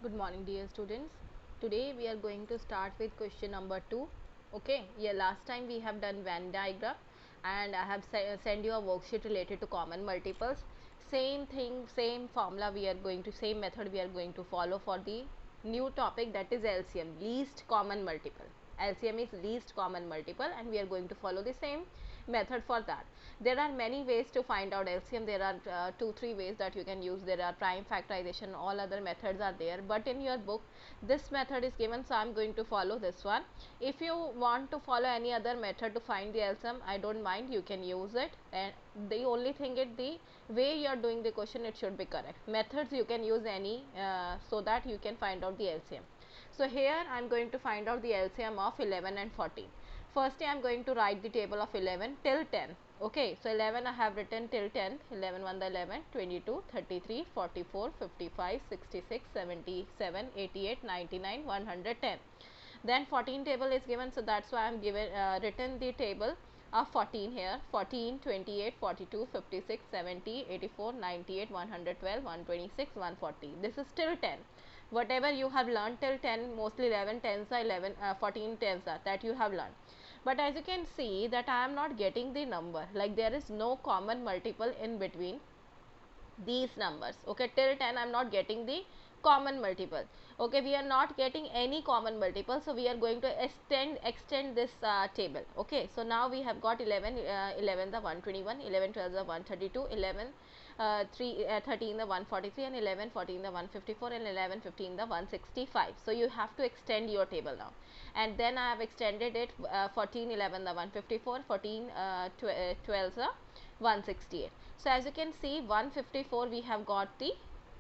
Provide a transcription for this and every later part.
Good morning, dear students. Today we are going to start with question number 2. Okay, yeah, last time we have done Venn diagram and I have sent you a worksheet related to common multiples. Same thing, same formula we are going to, same method we are going to follow for the new topic, that is LCM, least common multiple. LCM is least common multiple and we are going to follow the same method for that. There are many ways to find out LCM. There are 2-3 ways that you can use. There are prime factorization, all other methods are there, but in your book this method is given, so I am going to follow this one. If you want to follow any other method to find the LCM, I don't mind, you can use it, and the only thing is the way you are doing the question, it should be correct. Methods you can use any so that you can find out the LCM. So here I am going to find out the LCM of 11 and 14. Firstly, I am going to write the table of 11 till 10. Okay, so 11 I have written till 10. 11 1 the 11, 22, 33, 44, 55, 66, 77, 88, 99, 110. Then 14 table is given, so that's why I am given written the table of 14 here. 14, 28, 42, 56, 70, 84, 98, 112, 126, 140. This is till 10. Whatever you have learned till 10, mostly 11 tens are 11, 14 tens are that you have learned. But as you can see that I am not getting the number, like there is no common multiple in between these numbers. Okay, till 10 I am not getting the common multiple. Okay, we are not getting any common multiple, so we are going to extend this table. Okay, so now we have got 11 11 the 121, 11 12 the 132, 11 13 the 143, and 11 14 the 154, and 11 15 the 165. So you have to extend your table now, and then I have extended it 14 11 the 154, 14 12 the 168. So as you can see 154 we have got the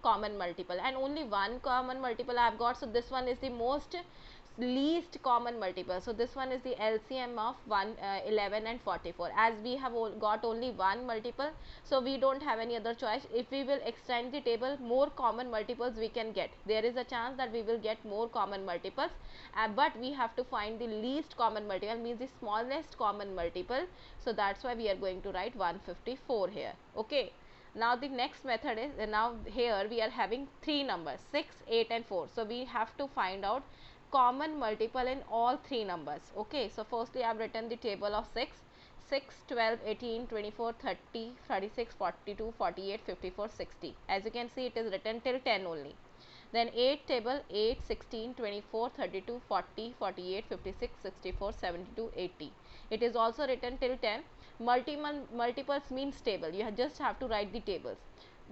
common multiple, and only one common multiple I have got. So this one is the most least common multiple. So this one is the LCM of 11 and 44. As we have got only one multiple, so we don't have any other choice. If we will extend the table, more common multiples we can get. There is a chance that we will get more common multiples, but we have to find the least common multiple, means the smallest common multiple. So that's why we are going to write 154 here. Okay. Now the next method is, now here we are having three numbers 6, 8 and 4. So we have to find out common multiple in all three numbers. Okay, so firstly I have written the table of 6, 6, 12, 18, 24, 30, 36, 42, 48, 54, 60. As you can see it is written till 10 only. Then 8 table 8, 16, 24, 32, 40, 48, 56, 64, 72, 80. It is also written till 10. Multiples means table. You just have to write the tables.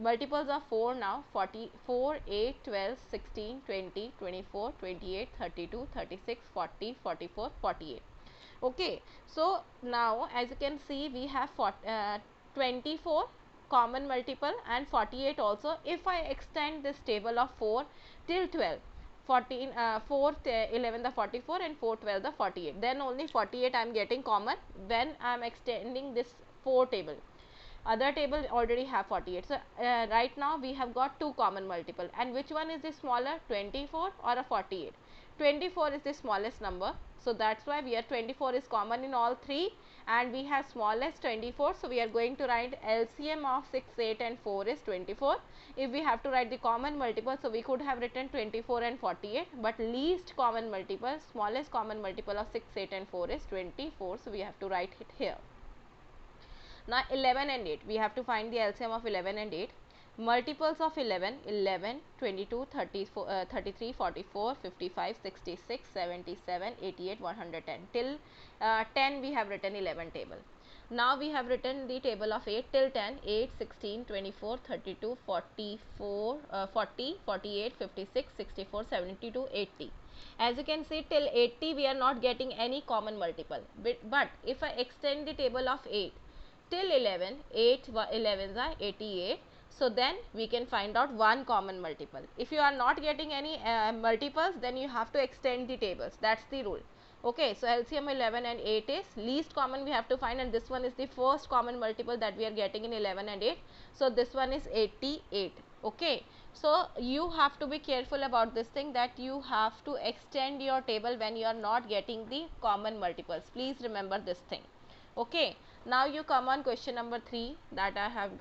Multiples are 4 now, 44, 8, 12, 16, 20, 24, 28, 32, 36, 40, 44, 48. Okay, so now as you can see we have 24 common multiple and 48 also. If I extend this table of 4 till 12, 14, 4, 11 the 44 and 4, 12 the 48, then only 48 I am getting common when I am extending this 4 table. Other table already have 48. So right now we have got two common multiple, and which one is the smaller, 24 or a 48? 24 is the smallest number, so that's why we are 24 is common in all three, and we have smallest 24. So we are going to write LCM of 6, 8 and 4 is 24. If we have to write the common multiple, so we could have written 24 and 48, but least common multiple, smallest common multiple of 6, 8 and 4 is 24. So we have to write it here. Now 11 and 8, we have to find the LCM of 11 and 8. Multiples of 11, 11, 22, 34, 33, 44, 55, 66, 77, 88, 110. Till 10 we have written 11 table. Now we have written the table of 8 till 10, 8, 16, 24, 32, 44, 40, 48, 56, 64, 72, 80. As you can see till 80 we are not getting any common multiple, but if I extend the table of 8 till 11, 8 11s are 88. So then we can find out one common multiple. If you are not getting any multiples, then you have to extend the tables. That's the rule. Okay, so LCM 11 and 8 is least common we have to find, and this one is the first common multiple that we are getting in 11 and 8. So this one is 88. Okay, so you have to be careful about this thing, that you have to extend your table when you are not getting the common multiples. Please remember this thing. Okay, now you come on question number 3 that I have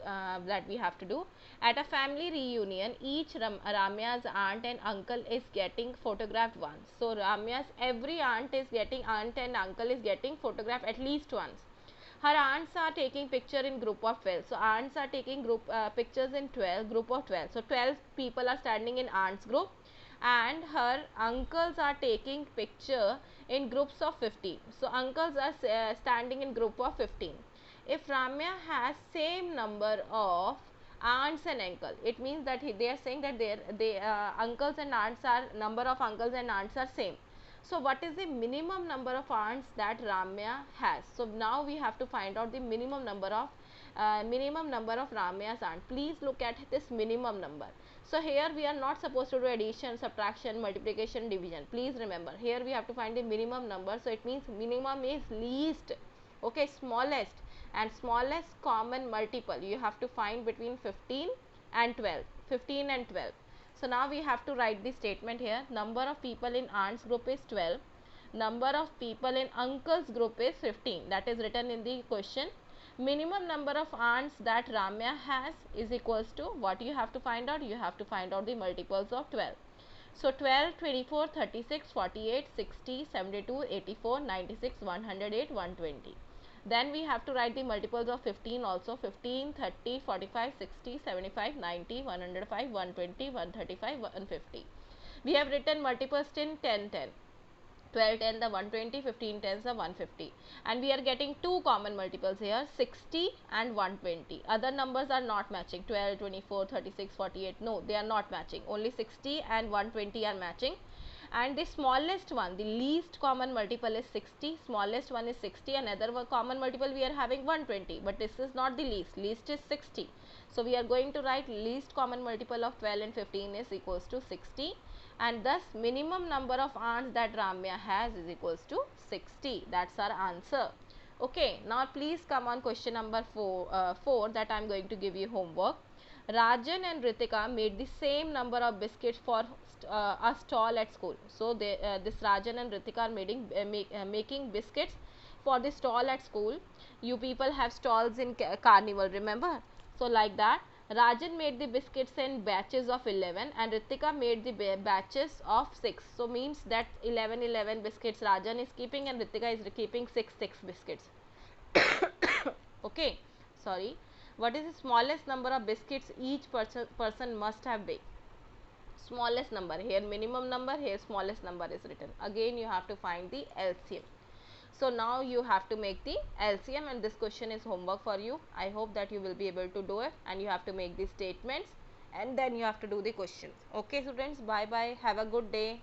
that we have to do. At a family reunion, each Ramya's aunt and uncle is getting photographed once. So Ramya's every aunt and uncle is getting photographed at least once. Her aunts are taking picture in group of 12. So aunts are taking pictures in 12 group of 12. So 12 people are standing in aunts group, and her uncles are taking picture in groups of 15. So uncles are standing in group of 15. If Ramya has same number of aunts and uncle, it means that they are saying that their uncles and aunts are number of uncles and aunts are same. So what is the minimum number of aunts that Ramya has? So now we have to find out the minimum number of Ramya's aunt. Please look at this minimum number. So here we are not supposed to do addition, subtraction, multiplication, division. Please remember, here we have to find the minimum number. So it means minimum is least, okay, smallest, and smallest common multiple you have to find between 15 and 12. 15 and 12. So now we have to write the statement here. Number of people in aunts group is 12. Number of people in uncles group is 15. That is written in the question. Minimum number of aunts that Ramya has is equals to, what you have to find out? You have to find out the multiples of 12. So 12, 24, 36, 48, 60, 72, 84, 96, 108, 120. Then we have to write the multiples of 15 also. 15, 30, 45, 60, 75, 90, 105, 120, 135, 150. We have written multiples in 10, 10. 12 10 the 120, 15 10s the 150, and we are getting two common multiples here, 60 and 120. Other numbers are not matching, 12, 24, 36, 48, no, they are not matching. Only 60 and 120 are matching. And the smallest one, the least common multiple is 60, smallest one is 60, another common multiple we are having 120, but this is not the least is 60. So we are going to write least common multiple of 12 and 15 is equals to 60, and thus minimum number of aunts that Ramya has is equals to 60. That's our answer. Okay, now please come on question number 4 that I am going to give you homework. Rajan and Ritika made the same number of biscuits for a stall at school. So this Rajan and Ritika are making biscuits for the stall at school. You people have stalls in carnival, remember? So like that, Rajan made the biscuits in batches of 11 and Ritika made the batches of 6. So means that 11 biscuits Rajan is keeping and Ritika is keeping 6 biscuits. Okay, sorry. What is the smallest number of biscuits each person must have baked? Smallest number, here minimum number, here smallest number is written. Again you have to find the LCM. So now you have to make the LCM, and this question is homework for you. I hope that you will be able to do it, and you have to make the statements and then you have to do the questions. Okay students, bye bye, have a good day.